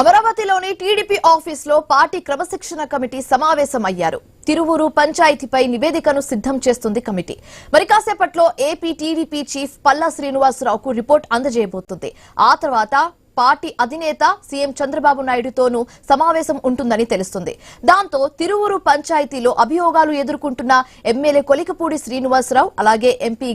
అమరావతిలోని టీడీపీ ఆఫీసులో పార్టీ క్రమశిక్షణ కమిటీ సమావేశమయ్యారు. తిరువూరు పంచాయతీపై నివేదికను సిద్ధం చేస్తుంది కమిటీ. మరి కాసేపట్లో ఏపీ టీడీపీ చీఫ్ పల్లా శ్రీనివాసరావుకు రిపోర్ట్ అందజేయబోతుంది. ఆ తర్వాత పార్టీ అధినేత సీఎం చంద్రబాబు నాయుడుతోనూ సమావేశం ఉంటుందని తెలుస్తుంది. దాంతో తిరువూరు పంచాయతీలో అభియోగాలు ఎదుర్కొంటున్న ఎమ్మెల్యే కొలికపూడి శ్రీనివాసరావు అలాగే ఎంపీ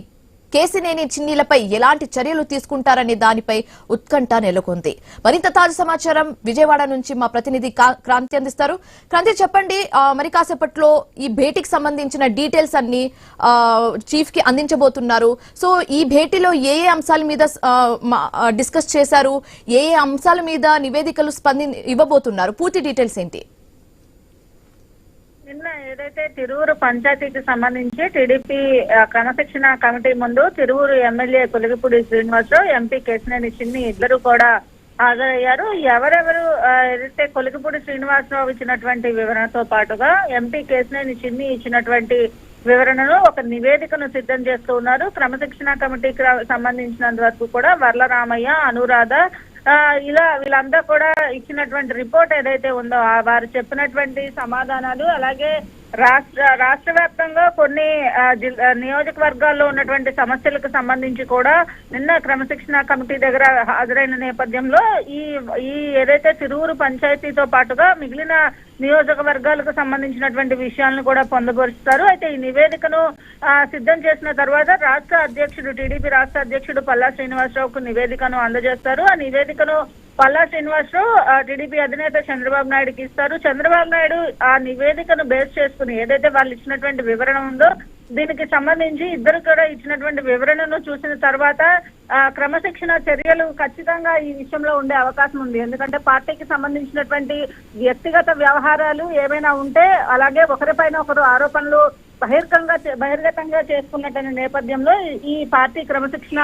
కేసినేని చిన్నీలపై ఎలాంటి చర్యలు తీసుకుంటారనే దానిపై ఉత్కంఠ నెలకొంది. మరింత తాజా సమాచారం విజయవాడ నుంచి మా ప్రతినిధి క్రాంతి అందిస్తారు. క్రాంతి, చెప్పండి, మరి కాసేపట్లో ఈ భేటీకి సంబంధించిన డీటెయిల్స్ అన్ని చీఫ్ కి అందించబోతున్నారు. సో ఈ భేటీలో ఏ అంశాల మీద డిస్కస్ చేశారు, ఏ అంశాల మీద నివేదికలు ఇవ్వబోతున్నారు, పూర్తి డీటెయిల్స్ ఏంటి? నిన్న ఏదైతే తిరువూరు పంచాయతీకి సంబంధించి టీడీపీ క్రమశిక్షణ కమిటీ ముందు తిరువూరు ఎమ్మెల్యే కొలికపూడి శ్రీనివాసరావు, ఎంపీ కేసినేని చిన్ని ఇద్దరు కూడా హాజరయ్యారు. ఎవరెవరు ఏదైతే కొలికపూడి శ్రీనివాసరావు ఇచ్చినటువంటి వివరణతో పాటుగా ఎంపీ కేసినేని చిన్ని ఇచ్చినటువంటి వివరణను ఒక నివేదికను సిద్ధం చేస్తూ ఉన్నారు. క్రమశిక్షణ కమిటీకి సంబంధించినంత వరకు కూడా వర్లరామయ్య, అనురాధ ఇలా వీళ్ళంతా కూడా ఇచ్చినటువంటి రిపోర్ట్ ఏదైతే ఉందో వారు చెప్పినటువంటి సమాధానాలు, అలాగే రాష్ట్ర వ్యాప్తంగా కొన్ని నియోజకవర్గాల్లో ఉన్నటువంటి సమస్యలకు సంబంధించి కూడా నిన్న క్రమశిక్షణ కమిటీ దగ్గర హాజరైన నేపథ్యంలో ఈ ఏదైతే తిరువూరు పంచాయతీతో పాటుగా మిగిలిన నియోజకవర్గాలకు సంబంధించినటువంటి విషయాలను కూడా పొందుపరుస్తారు. అయితే ఈ నివేదికను సిద్ధం చేసిన తర్వాత టీడీపీ రాష్ట్ర అధ్యక్షుడు పల్లా శ్రీనివాసరావుకు నివేదికను అందజేస్తారు. ఆ నివేదికను పల్లా శ్రీనివాసరావు టీడీపీ అధినేత చంద్రబాబు నాయుడుకి ఇస్తారు. చంద్రబాబు నాయుడు ఆ నివేదికను బేస్ చేసుకుని ఏదైతే వాళ్ళు ఇచ్చినటువంటి వివరణ ఉందో దీనికి సంబంధించి ఇద్దరు కూడా ఇచ్చినటువంటి వివరణను చూసిన తర్వాత క్రమశిక్షణ చర్యలు ఖచ్చితంగా ఈ విషయంలో ఉండే అవకాశం ఉంది. ఎందుకంటే పార్టీకి సంబంధించినటువంటి వ్యక్తిగత వ్యవహారాలు ఏమైనా ఉంటే, అలాగే ఒకరిపైన ఒకరు ఆరోపణలు బహిర్గతంగా చేసుకున్నటువంటి నేపథ్యంలో ఈ పార్టీ క్రమశిక్షణ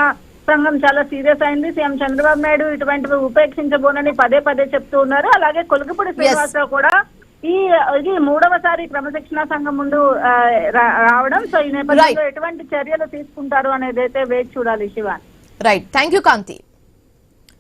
సంఘం చాలా సీరియస్ అయింది. సీఎం చంద్రబాబు నాయుడు ఇటువంటివి ఉపేక్షించబోనని పదే పదే చెప్తూ ఉన్నారు. అలాగే కొలికపూడి శ్రీనివాసరావు కూడా ఇది మూడవసారి క్రమశిక్షణ సంఘం ముందు రావడం. సో ఈ నేపథ్యంలో ఎటువంటి చర్యలు తీసుకుంటారు అనేది అయితే వేచి చూడాలి. Shivan, right, thank you Kanthi.